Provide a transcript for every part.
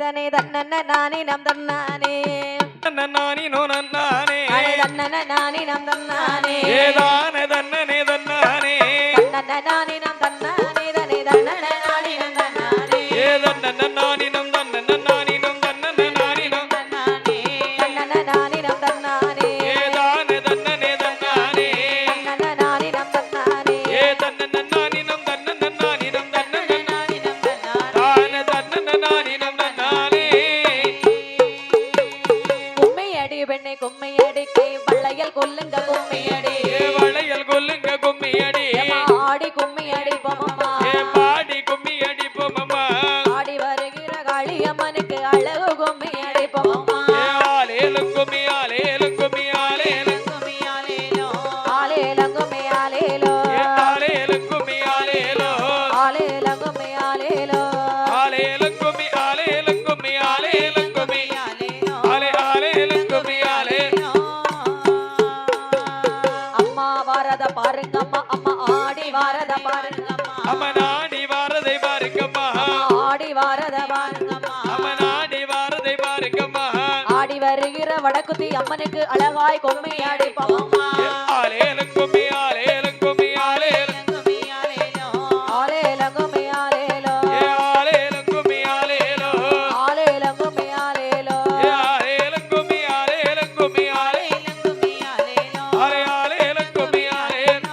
தனே தன்னன நானே நம் தன்னானே தன்னனானி நோ நன்னானே அடே தன்னன நானே நம் தன்னானே ஏதான தன்னனே தன்னானே தன்னன நானே நம் தன்னானே தனே தன்னன நானே நம் தன்னானே ஏதன்னன நானி நம் தன்னன நானி நம் தன்னன நானி நம் தன்னானே தன்னன நானே நம் தன்னானே ஏதான தன்னனே தன்னானே தன்னன நானே நம் தன்னானே ஏதன்னன நானி நம் தன்னன நானி நம் தன்னன நானே நம் தன்னானே தான தன்னன நானி நம் தன்னானே கும்மையடி பெண்ணே கும்மையடி கை வளையல் கொல்லுங்க கும்மையடி வளையல் கொல்லுங்க கும்மியடி ஆடி கும்மையடி பொம்மம்மா பாடி கும்மி அடிப்போமம்மா ஆடி வருகிற காளியம்மனுக்கு அழகு கும்மையடி பொம்மம்மா ஆலேலும் கும்மி ஆலேலும் கும்மி ஆலேலும் கும்மியாலேலோ ஆலேலம் கும்மியாலேலோ ஆலேலும் கும்மி ஆலேலோ ஆலேலம் கும்மியாலேலோ ஆலேலும் கும்மி ஆலேலும் கும்மி ஆலேலும் கும்மி ஆலேலோ ஆலேலும் கும்மி ஆலேலும் அம்மா வாரத பாருங்கம்மா அம்மா ஆடி வாரத பாருங்கம்மா அம்மனாடி வாரதை பாருங்கம்மா ஆடி வாரத பாருங்கம்மா அம்மனாடி வாரதை பாருங்கம்மா ஆடி வருகிற வடக்குத்தி அம்மனுக்கு அழகாய் கொம்மையாடி பொம்மம்மா ஆலேலும் கும்மி ஆலேலும் கும்மி ஆலேலும் கும்மியாலேலோ ஆலேலம் கும்மியாலேலோ ஆலேலும் கும்மி ஆலேலோ ஆலேலம் கும்மியாலேலோ ஆலேலும் கும்மி ஆலேலும் கும்மி ஆலேலும் கும்மியாலேலோ ஆலேலும் கும்மி ஆலேலும்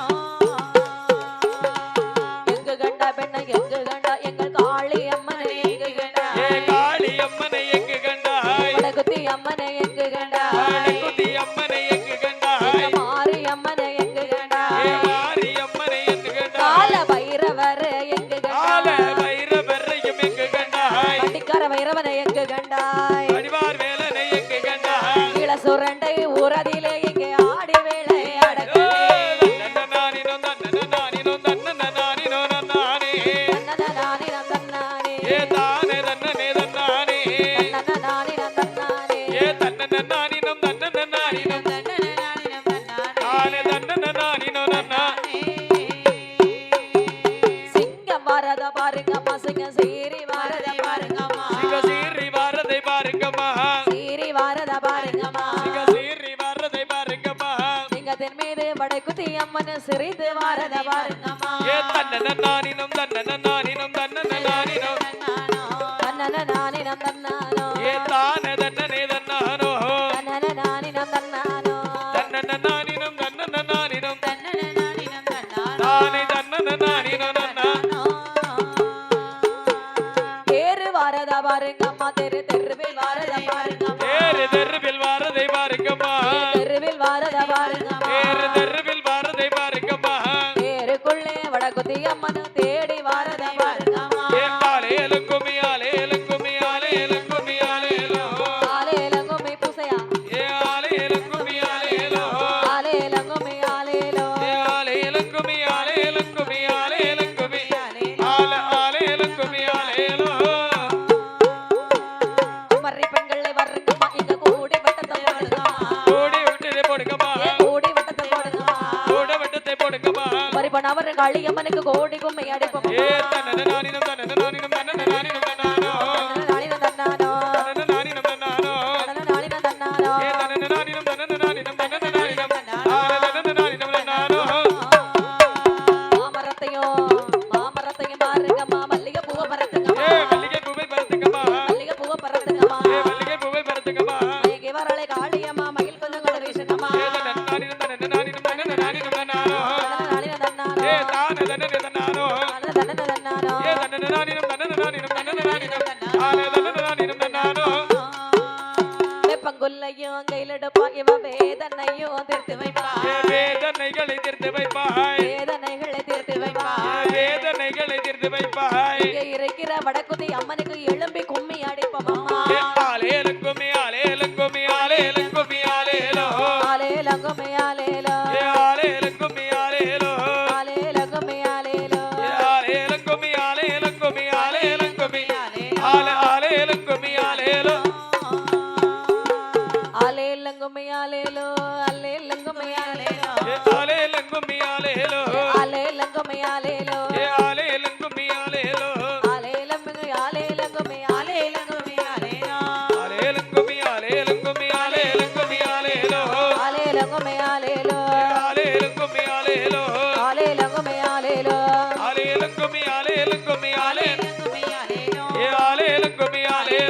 எங்கு கண்ட பெண்ணை எங்கு கண்டா எங்கள் காளி அம்மனை எங்கு கண்டா காளி அம்மனை எங்கு கண்டாய் வடக்குத்தி அம்மனை எங்கு கண்டா குதி அம்மனை எங்கு கண்டாய் எங்க மாரி அம்மனை எங்கு கண்டா மாரி அம்மனை எங்கு கண்டாய் கால பைரவர் எங்கு கால கண்டா பைரவரையும் எங்கு கண்டாய் வண்டிக்கார பைரவனை எங்கு கண்டாய் அடிவார் வேலனை எங்கு கண்டாய் கீழ சுரண்டை ஊரதிலே இங்கே ஆடி வேளை அடக்குதே தன்னனானினோ தன்னனானினோ தன்னனானினோ நன்னானே தன்னனானி நந்தன்னானே ஏ தானே தன்னனே தன்னானே தன்னனானி நந்தன்னானே ஏ தன்னனானினோ தன்னனானினோ தன்னனானி நந்தன்னானே தானே தன்னனானினோ நன்னா சிங்கம் வரத பாருங்கம்மா சிங்கம் சீரி வரத பாருங்கம்மா சிங்க சீறி வாரதை பாருங்கம்மா சீரி வரத பாருங்கம்மா சிங்க சீறி வாரதை பாருங்கம்மா சிங்கத்தின் மீது வடக்குத்தி அம்மன் சிரித்து வரத பாருங்கம்மா ஏ தன்னனானினோ தன்னனானினோ தன்னனானினோ தன்னனானி நந்தன்னானோ ஏ தானே தன்னனே தன்னானோ தன்னனானி நந்தன்னானோ தன்னனானினோ தன்னனானினோ தன்னனானி நந்தன்னானோ தானே தன்னனானினோ நன்னா தேரு வரத பாருங்கம்மா தெரு தெருவில் வரத பாருங்கம்மா தேரு தெருவில் வாரதை பாருங்கம்மா தெருவில் வரத பாருங்கம்மா தேரு தெருவில் வாரதை பாருங்கம்மா தேருக்குள்ளே வடக்குத்தி அம்மன் தேடி வரத பாருங்கம்மா ஏ ஆலேலும் கும்மி ஆலேலும் கும்மி ஆலேலும் கும்மி ஆலேலோ ஆலேலங்கும்மி பூசையா ஏ ஆலேலும் கும்மி ஆலேலோ ஆலேலங்கும்மி ஆலேலோ ஏ ஆலேலும் கும்மி ஆலேலும் கும்மி ஆலேலும் கும்மி ஆலேலும் கும்மி ஆலேலோ குமரி பெண்களை வருங்கம்மா இங்க கூடி வட்டத்தை போடுங்கம்மா ஓடி விட்டு போடுங்கம்மா கூடி வட்டத்தை போடுங்கம்மா ஓட விட்டத்தை போடுங்கம்மா பரிபனவர் காளியம்மனுக்கு கோடி கும்மி அடிப்போம் ஏ தன்னனானினோ தன்னனானினோ தன்னனானினோ தன்னானோ நாளின தன்னானோ தன்னனானினோ தன்னானோ நாளின தன்னானோ ஏ தன்னனானினோ தன்னனானினோ தன்னனானினோ தன்னனானினோ தன்னானோ மாமரத்தையும் பாருங்கம்மா மல்லிகை பூவை பறத்துங்கம்மா ஏ மல்லிகை பூவை பறத்துங்கம்மா மல்லிகை பூவை பறத்துங்கம்மா ஏ மல்லிகை பூவை பறத்துங்கம்மா மயங்கி வரலை காளியம்மா மயில் கொஞ்சம் வீசுங்கம்மா ஏ தன்னனானினோ தன்னனானினோ தன்னனானினோ தன்னானோ நாளின தன்னானோ ஏ தானே தன்னனே தன்னானோ தன்னானோ ஏ தன்னனானினோ தன்னனானினோ தன்னனானினோ தானே தன்னனானினோ தன்னானோ வெப்பங்குல்லையும் கையிலெடுப்பா இவ வேதனையும் தீர்த்து வைப்பா ஏ வேதனைகளை தீர்த்து வைப்பாய் வேதனைகளை தீர்த்து வைப்பா வேதனைகளை தீர்த்து வைப்பாய் இங்கே இருக்கிற வடக்குதி அம்மனுக்கு எழும்பி கும்மி அடிப்போம்மா ஏ ஆலேலும் கும்மி ஆலேலும் கும்மி ஆலேலும் கும்மி ஆலேலோ ஆலேலங்கும்மி ஆலேலோ ஏ ஆலேலும் கும்மி ஆலேலோ ஆலேலங்கும்மி ஆலேலோ ஏ ஆலேலும் கும்மி ஆலேலும் கும்மி ஆலேலும் கும்மி ஆலேலும் கும்மி ஆலேலோ ஆலேலங்கும்மி ஆலேலோ ஆலேலங்கும்மி ஆலேலோ ஏ ஆலேலும் கும்மி ஆலேலோ ஆலேலங்கும்மி ஆலேலோ ஏ ஆலேலும் கும்மி ஆலேலோ ஆலேலங்கும்மி ஆலேலங்கும்மி ஆலேலங்கும்மி ஆலேலோ ஏ ஆலேலும் கும்மி ஆலேலும்